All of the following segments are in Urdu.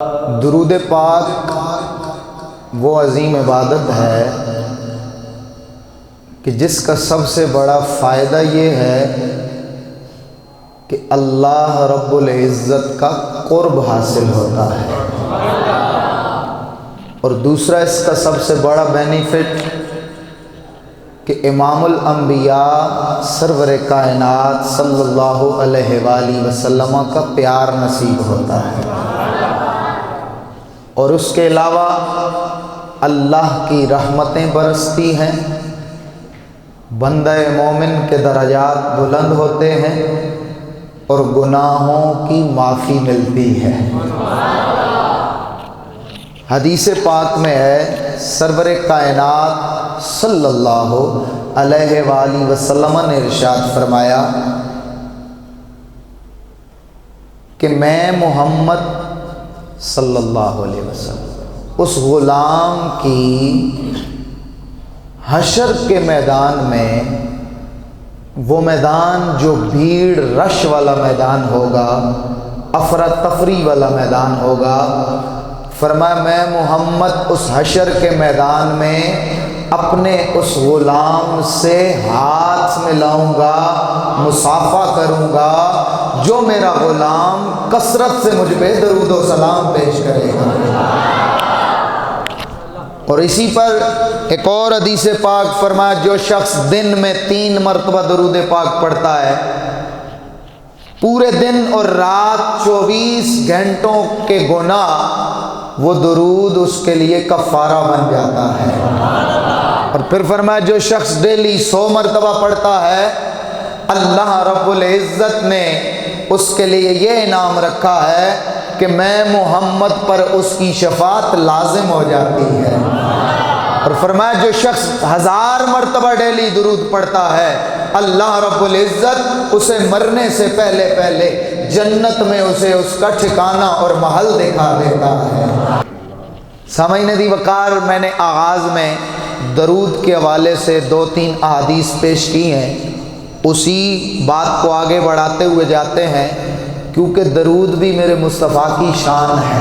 درود پاک وہ عظیم عبادت ہے کہ جس کا سب سے بڑا فائدہ یہ ہے کہ اللہ رب العزت کا قرب حاصل ہوتا ہے، اور دوسرا اس کا سب سے بڑا بینیفٹ کہ امام الانبیاء سرور کائنات صلی اللہ علیہ وآلہ وسلم کا پیار نصیب ہوتا ہے، اور اس کے علاوہ اللہ کی رحمتیں برستی ہیں، بندہ مومن کے درجات بلند ہوتے ہیں اور گناہوں کی معافی ملتی ہے۔ حدیث پاک میں ہے سرور کائنات صلی اللہ علیہ وآلہ وسلم نے ارشاد فرمایا کہ میں محمد صلی اللہ علیہ وسلم اس غلام کی حشر کے میدان میں، وہ میدان جو بھیڑ رش والا میدان ہوگا، افراتفری والا میدان ہوگا، فرمایا میں محمد اس حشر کے میدان میں اپنے اس غلام سے ہاتھ ملاؤں گا، مصافحہ کروں گا جو میرا غلام کثرت سے مجھ پہ درود و سلام پیش کرے گا۔ اور اسی پر ایک اور حدیث پاک فرمایا جو شخص دن میں 3 مرتبہ درود پاک پڑھتا ہے، پورے دن اور رات 24 گھنٹوں کے گناہ وہ درود اس کے لیے کفارہ بن جاتا ہے۔ اور پھر فرمایا جو شخص ڈیلی 100 مرتبہ پڑھتا ہے، اللہ رب العزت نے اس کے لیے یہ انعام رکھا ہے کہ میں محمد پر اس کی شفاعت لازم ہو جاتی ہے۔ اور فرمایا جو شخص 1000 مرتبہ ڈیلی درود پڑھتا ہے، اللہ رب العزت اسے مرنے سے پہلے پہلے جنت میں اسے اس کا ٹھکانہ اور محل دکھا دیتا ہے۔ سامعین دی وقار، میں نے آغاز میں درود کے حوالے سے 2-3 احادیث پیش کی ہیں، اسی بات کو آگے بڑھاتے ہوئے جاتے ہیں کیونکہ درود بھی میرے مصطفیٰ کی شان ہے۔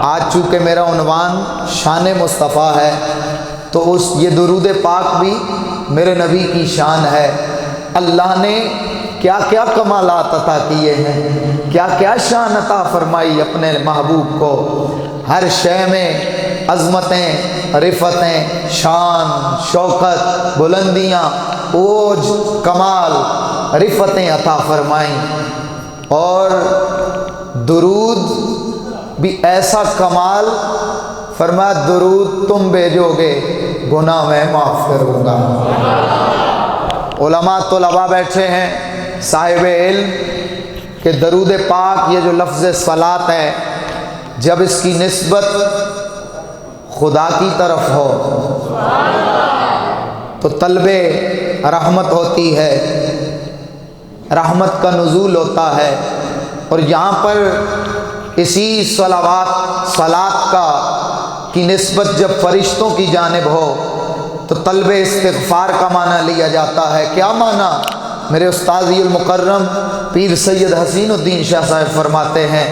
آج چونکہ میرا عنوان شان مصطفیٰ ہے تو یہ درود پاک بھی میرے نبی کی شان ہے۔ اللہ نے کیا کیا کمالات عطا کیے ہیں، کیا کیا شان عطا فرمائی اپنے محبوب کو، ہر شے میں عظمتیں، رفتیں، شان، شوکت، بلندیاں، اوج، کمال، رفتیں عطا فرمائیں، اور درود بھی ایسا کمال فرمایا درود تم بھیجو گے گناہ میں معاف کروں گا۔ علماء طلباء بیٹھے ہیں صاحب علم کہ درود پاک یہ جو لفظ صلاۃ ہے، جب اس کی نسبت خدا کی طرف ہو تو طلب رحمت ہوتی ہے، رحمت کا نزول ہوتا ہے، اور یہاں پر اسی صلوات کا کی نسبت جب فرشتوں کی جانب ہو تو طلب استغفار کا معنی لیا جاتا ہے۔ کیا معنی؟ میرے استاذی المکرم پیر سید حسین الدین شاہ صاحب فرماتے ہیں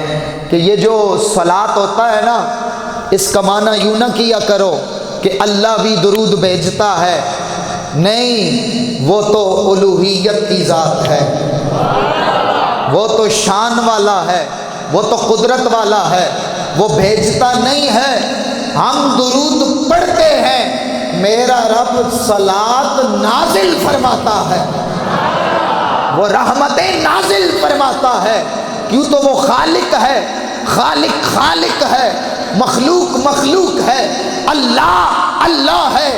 کہ یہ جو صلات ہوتا ہے نا، اس کا معنی یوں نہ کیا کرو کہ اللہ بھی درود بھیجتا ہے، نہیں، وہ تو الوہیت کی ذات ہے، وہ تو شان والا ہے، وہ تو قدرت والا ہے، وہ بھیجتا نہیں ہے، ہم درود پڑھتے ہیں، میرا رب صلات نازل فرماتا ہے، وہ رحمتیں نازل فرماتا ہے، کیوں تو وہ خالق ہے، خالق ہے، مخلوق ہے، اللہ ہے،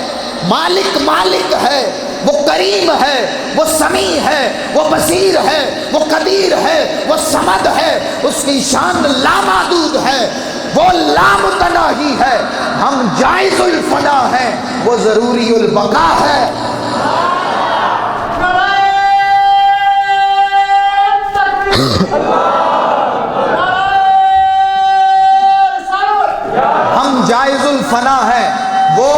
مالک ہے، وہ کریم ہے، وہ سمیع ہے، وہ بصیر ہے، وہ قدیر ہے، وہ صمد ہے، اس کی شان لامحدود ہے، وہ لامتناہی ہے، ہم جائز الفنا ہیں، وہ ضروری البقا ہے۔ ہم جائز الفنا ہیں، وہ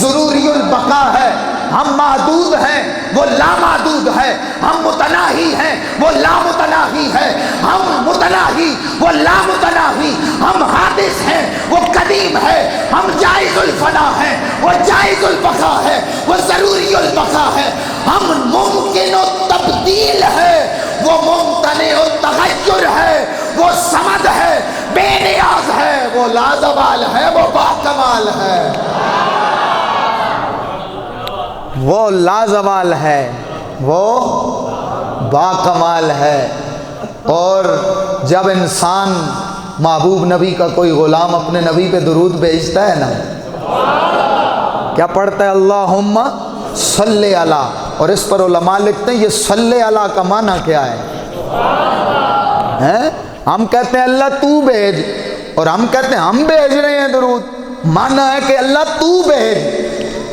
ضروری البقا ہے، ہم محدود ہیں، وہ لامحدود ہے، ہم متناہی ہیں وہ لامتناہی ہے، ہم متناہی وہ لامتناہی، ہم حادث ہیں وہ قدیم ہے، ہم جائز الفنا ہیں وہ جائز البقا ہے، وہ ضروری البقا ہے، ہم ممکن و تبدیل ہے وہ ممتنع و تغیر ہے، وہ صمد ہے بے نیاز ہے، وہ لازوال ہے وہ باکمال ہے، وہ لازوال ہے وہ باکمال ہے۔ اور جب انسان محبوب نبی کا کوئی غلام اپنے نبی پہ درود بھیجتا ہے نا، کیا پڑھتا ہے؟ اللہم صلی علی، اور اس پر علماء لکھتے ہیں یہ صلی علی کا معنی کیا ہے؟ ہم کہتے ہیں اللہ تو بھیج، اور ہم کہتے ہیں ہم بھیج رہے ہیں درود، معنی ہے کہ اللہ تو بھیج۔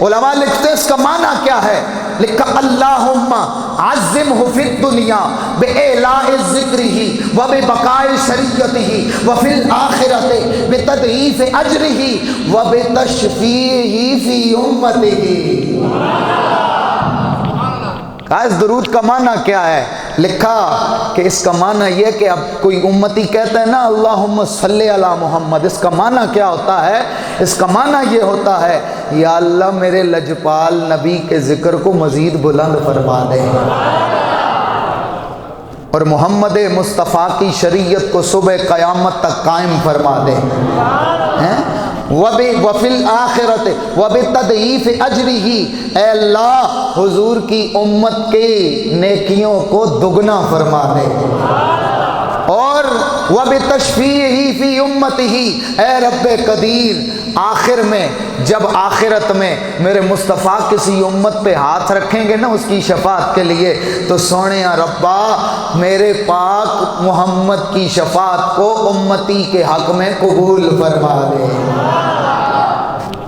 علماء لکھتے ہیں اس کا معنی کیا ہے؟ لکھا اللہم عظمہ فی الدنیا بإعلاء ذکرہ وببقاء شریعتہ وفی الآخرۃ بتضعیف اجرہ وبتشفیعہ فی امتہ۔ کہا اس درود کا معنی کیا ہے؟ لکھا کہ اس کا معنی یہ کہ اب کوئی امتی کہتا ہے نا اللہم صلی علی محمد، اس کا معنی کیا ہوتا ہے؟ اس کا معنی یہ ہوتا ہے یا اللہ میرے لجپال نبی کے ذکر کو مزید بلند فرما دے، اور محمد مصطفیٰ کی شریعت کو صبح قیامت تک قائم فرما دے، وفی الآخرت وبتضعیف اجرہ، اے اللہ حضور کی امت کے نیکیوں کو دگنا فرما دے، اور وبتشفیعہ فی امتہ، اے رب قدیر آخر میں جب آخرت میں میرے مصطفیٰ کسی امت پہ ہاتھ رکھیں گے نا اس کی شفاعت کے لیے، تو سونے ربا میرے پاک محمد کی شفاعت کو امتی کے حق میں قبول فرما دے۔